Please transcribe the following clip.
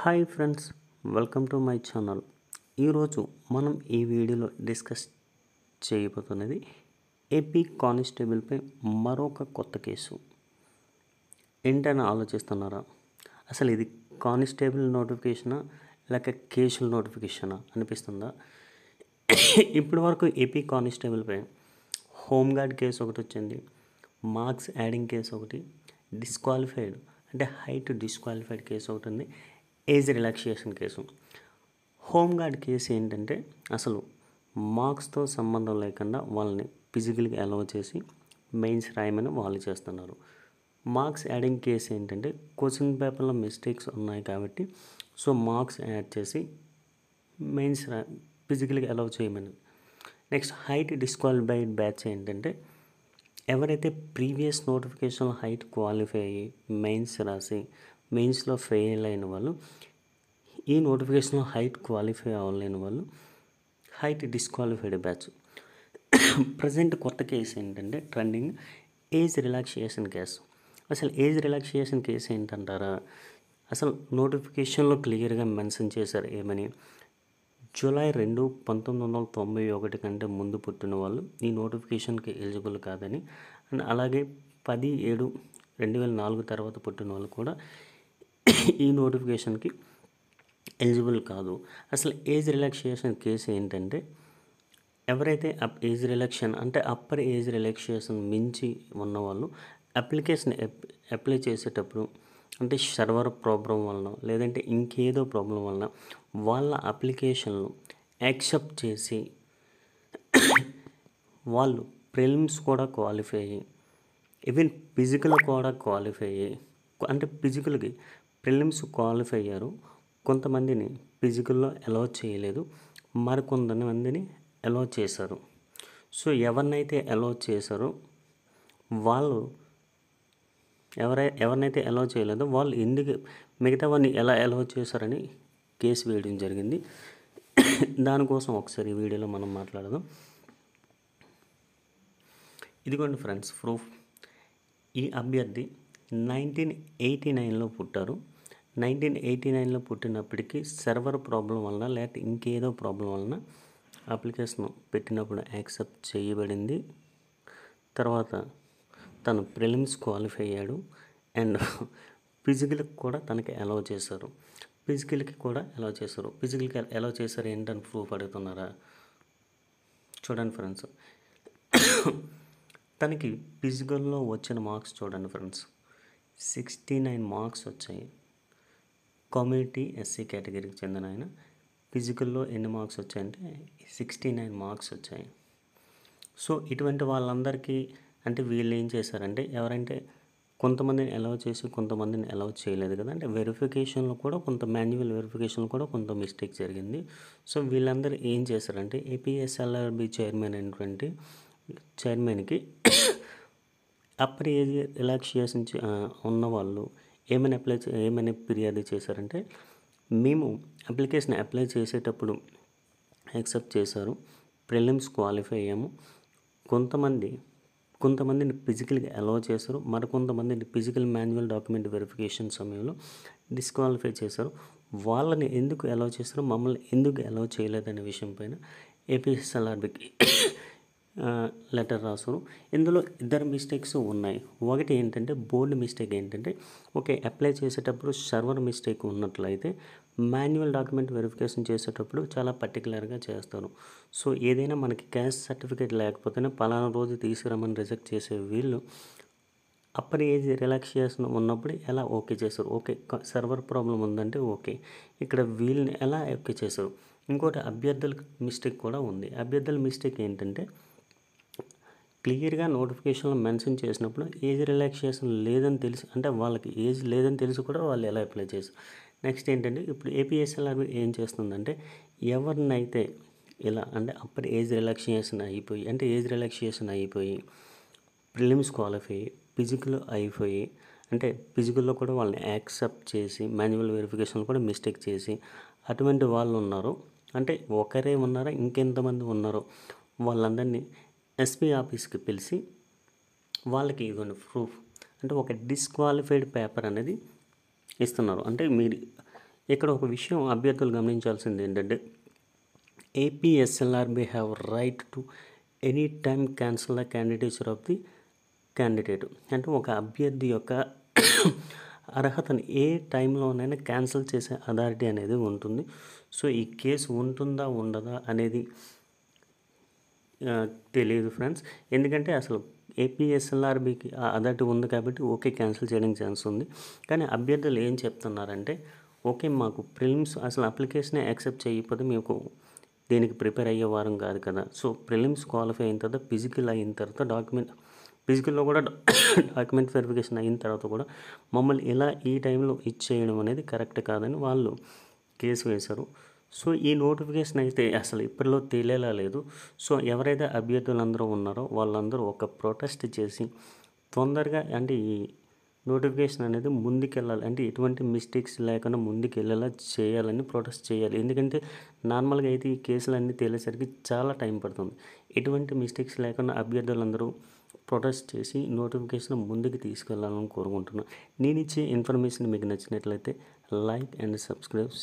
Hi friends, welcome to my channel. ఈరోజు మనం ఈ వీడియోలో డిస్కస్ చేయబోతున్నది ఏపీ కానిస్టేబుల్పై మరొక కొత్త కేసు. ఏంటని ఆలోచిస్తున్నారా? అసలు ఇది కానిస్టేబుల్ నోటిఫికేషనా లేక కేసుల నోటిఫికేషనా అనిపిస్తుందా? ఇప్పటి వరకు ఏపీ కానిస్టేబుల్పై హోంగార్డ్ కేసు ఒకటి వచ్చింది, మార్క్స్ యాడింగ్ కేసు ఒకటి, డిస్క్వాలిఫైడ్ అంటే హైట్ డిస్క్వాలిఫైడ్ కేసు ఒకటి ఉంది, age relaxation case. Home guard case ఏంటంటే అసలు మార్క్స్తో సంబంధం లేకుండా వాళ్ళని ఫిజికల్గా అలౌ చేసి మెయిన్స్ రాయమని వాళ్ళు చేస్తున్నారు. మార్క్స్ యాడింగ్ కేసు ఏంటంటే క్వశ్చన్ పేపర్లో మిస్టేక్స్ ఉన్నాయి కాబట్టి సో మార్క్స్ యాడ్ చేసి మెయిన్స్ ఫిజికల్గా అలౌ చేయమని. నెక్స్ట్ హైట్ డిస్క్వాలిఫైడ్ బ్యాచ్ ఏంటంటే ఎవరైతే ప్రీవియస్ నోటిఫికేషన్ హైట్ క్వాలిఫై అయ్యి మెయిన్స్ రాసి మెయిన్స్లో ఫెయిల్ అయిన వాళ్ళు, ఈ నోటిఫికేషన్లో హైట్ క్వాలిఫై అవ్వలేని వాళ్ళు హైట్ డిస్క్వాలిఫైడ్ బ్యాచ్. ప్రజెంట్ కొత్త కేసు ఏంటంటే ట్రెండింగ్ ఏజ్ రిలాక్సేషన్ కేసు. అసలు ఏజ్ రిలాక్సేషన్ కేసు ఏంటంటారా? అసలు నోటిఫికేషన్లో క్లియర్గా మెన్షన్ చేశారు ఏమని, జూలై 2, 1991 కంటే ముందు పుట్టిన వాళ్ళు ఈ నోటిఫికేషన్కి ఎలిజిబుల్ కాదని, అండ్ అలాగే 10/7, 2004 తర్వాత పుట్టిన వాళ్ళు కూడా ఈ నోటిఫికేషన్కి ఎలిజిబుల్ కాదు. అసలు ఏజ్ రిలాక్సేషన్ కేసు ఏంటంటే ఎవరైతే ఏజ్ రిలాక్సేషన్ అంటే అప్పర్ ఏజ్ రిలాక్సేషన్ మించి ఉన్నవాళ్ళు అప్లికేషన్ అప్లై చేసేటప్పుడు అంటే సర్వర్ ప్రాబ్లం వలన లేదంటే ఇంకేదో ప్రాబ్లం వలన వాళ్ళ అప్లికేషన్లు యాక్సెప్ట్ చేసి వాళ్ళు ప్రిలిమ్స్ కూడా క్వాలిఫై అయ్యి ఈవెన్ ఫిజికల్ కూడా క్వాలిఫై అయ్యి, అంటే ఫిజికల్కి ప్రిలిమ్స్ క్వాలిఫై అయ్యారు, కొంతమందిని ఫిజికల్లో అలౌ చేయలేదు, మరికొంతమందిని అలౌ చేశారు. సో ఎవరినైతే అలౌ చేశారో వాళ్ళు ఎవరినైతే అలౌ చేయలేదో వాళ్ళు ఎందుకు మిగతా వాడిని ఎలా అలౌ చేశారని కేసు వేయడం జరిగింది. దానికోసం ఒకసారి ఈ వీడియోలో మనం మాట్లాడదాం. ఇదిగోండి ఫ్రెండ్స్ ప్రూఫ్. ఈ అభ్యర్థి 1989లో పుట్టారు. 1989లో పుట్టినప్పటికీ సర్వర్ ప్రాబ్లం వలన లేకపోతే ఇంకేదో ప్రాబ్లం వలన అప్లికేషన్ పెట్టినప్పుడు యాక్సెప్ట్ చేయబడింది. తర్వాత తను ప్రిలిమ్స్ క్వాలిఫై అయ్యాడు అండ్ ఫిజికల్కి కూడా తనకి అలౌ చేశారు. ఫిజికల్కి అలౌ చేశారు ఏంటని ప్రూఫ్ అడుగుతున్నారా? చూడండి ఫ్రెండ్స్, తనకి ఫిజికల్లో వచ్చిన మార్క్స్ చూడండి ఫ్రెండ్స్, 69 మార్క్స్ వచ్చాయి. కమ్యూనిటీ ఎస్సీ కేటగిరీకి చెందిన ఆయన ఫిజికల్లో ఎన్ని మార్క్స్ వచ్చాయంటే 69 మార్క్స్ వచ్చాయి. సో ఇటువంటి వాళ్ళందరికీ అంటే వీళ్ళు ఏం చేశారంటే ఎవరంటే కొంతమందిని అలౌ చేసి కొంతమందిని అలౌ చేయలేదు కదా, అంటే వెరిఫికేషన్లో కూడా కొంత మాన్యువల్ వెరిఫికేషన్లో కూడా కొంత మిస్టేక్ జరిగింది. సో వీళ్ళందరూ ఏం చేశారంటే ఏపీఎస్ఎల్ఆర్బి చైర్మన్కి అప్పర్ ఏజ్ రిలాక్సేషన్ ఉన్నవాళ్ళు ఏమని ఫిర్యాదు చేశారంటే మేము అప్లికేషన్ అప్లై చేసేటప్పుడు యాక్సెప్ట్ చేశారు, ప్రిలిమ్స్ క్వాలిఫై అయ్యాము, కొంతమందిని ఫిజికల్గా అలౌ చేశారు, మరికొంతమందిని ఫిజికల్ మాన్యువల్ డాక్యుమెంట్ వెరిఫికేషన్ సమయంలో డిస్క్వాలిఫై చేశారు. వాళ్ళని ఎందుకు అలౌ చేశారో మమ్మల్ని ఎందుకు అలౌ చేయలేదనే విషయం పైన ఏపీఎస్ఎల్ఆర్బికి లెటర్ రాశారు. ఇందులో 2 మిస్టేక్స్ ఉన్నాయి. ఒకటి ఏంటంటే బోర్డు మిస్టేక్ ఏంటంటే ఓకే అప్లై చేసేటప్పుడు సర్వర్ మిస్టేక్ ఉన్నట్లయితే మాన్యువల్ డాక్యుమెంట్ వెరిఫికేషన్ చేసేటప్పుడు చాలా పర్టికులర్గా చేస్తారు. సో ఏదైనా మనకి క్యాస్ట్ సర్టిఫికేట్ లేకపోతేనే పలానా రోజు తీసుకురమ్మని రిజెక్ట్ చేసే వీళ్ళు అప్పర్ ఏజ్ రిలాక్సేషన్ ఉన్నప్పుడు ఎలా ఓకే చేశారు? ఓకే సర్వర్ ప్రాబ్లం ఉందంటే ఓకే, ఇక్కడ వీళ్ళని ఎలా ఓకే చేశారు? ఇంకోటి అభ్యర్థుల మిస్టేక్ కూడా ఉంది. అభ్యర్థుల మిస్టేక్ ఏంటంటే క్లియర్గా నోటిఫికేషన్లో మెన్షన్ చేసినప్పుడు ఏజ్ రిలాక్సేషన్ లేదని తెలిసి, అంటే వాళ్ళకి ఏజ్ లేదని తెలిసి కూడా వాళ్ళు ఎలా అప్లై చేశారు. నెక్స్ట్ ఏంటంటే ఇప్పుడు ఏపీఎస్ఎల్ఆర్బి ఏం చేస్తుందంటే ఎవరినైతే ఇలా అంటే అప్పర్ ఏజ్ రిలాక్సేషన్ అయిపోయి ప్రిలిమ్స్ క్వాలిఫై ఫిజికల్ అయిపోయి, అంటే ఫిజికల్లో కూడా వాళ్ళని యాక్సెప్ట్ చేసి మాన్యువల్ వెరిఫికేషన్ కూడా మిస్టేక్ చేసి అటువంటి వాళ్ళు ఉన్నారు, అంటే ఒకరే ఉన్నారా ఇంకెంతమంది ఉన్నారో వాళ్ళందరినీ ఎస్పీ ఆఫీస్కి పిలిచి వాళ్ళకి ఇవ్వండి ప్రూఫ్, అంటే ఒక డిస్క్వాలిఫైడ్ పేపర్ అనేది ఇస్తున్నారు. అంటే మీరు ఇక్కడ ఒక విషయం అభ్యర్థులు గమనించాల్సింది ఏంటంటే APSLRB have right to any time cancel the candidature of the candidate. అంటే ఒక అభ్యర్థి యొక్క అర్హతను ఏ టైంలోనైనా క్యాన్సిల్ చేసే అథారిటీ అనేది ఉంటుంది. సో ఈ కేసు ఉంటుందా ఉండదా అనేది తెలియదు ఫ్రెండ్స్. ఎందుకంటే అసలు ఏపీఎస్ఎల్ఆర్బికి ఆ అథారిటీ ఉంది కాబట్టి ఓకే క్యాన్సిల్ చేయడానికి ఛాన్స్ ఉంది. కానీ అభ్యర్థులు ఏం చెప్తున్నారంటే ఓకే మాకు ప్రిలిమ్స్ అసలు అప్లికేషనే యాక్సెప్ట్ చేయకపోతే మీకు దీనికి ప్రిపేర్ అయ్యే వారం కాదు కదా. సో ప్రిలిమ్స్ క్వాలిఫై అయిన తర్వాత ఫిజికల్ అయిన తర్వాత ఫిజికల్లో కూడా డాక్యుమెంట్ వెరిఫికేషన్ అయిన తర్వాత కూడా మమ్మల్ని ఇలా ఈ టైంలో ఇచ్చేయడం అనేది కరెక్ట్ కాదని వాళ్ళు కేసు వేశారు. సో ఈ నోటిఫికేషన్ అయితే అసలు ఇప్పటిలో తేలేలా లేదు. సో ఎవరైతే అభ్యర్థులందరూ ఉన్నారో వాళ్ళందరూ ఒక ప్రొటెస్ట్ చేసి తొందరగా అంటే ఈ నోటిఫికేషన్ అనేది ముందుకెళ్ళాలి, అంటే ఎటువంటి మిస్టేక్స్ లేకుండా ముందుకెళ్ళేలా చేయాలని ప్రొటెస్ట్ చేయాలి. ఎందుకంటే నార్మల్గా అయితే ఈ కేసులన్నీ తేలేసరికి చాలా టైం పడుతుంది. ఎటువంటి మిస్టేక్స్ లేకుండా అభ్యర్థులందరూ ప్రొటెస్ట్ చేసి నోటిఫికేషన్ ముందుకు తీసుకెళ్లాలని కోరుకుంటున్నాను. నేను ఇచ్చే ఇన్ఫర్మేషన్ మీకు నచ్చినట్లయితే లైక్ అండ్ సబ్స్క్రైబ్.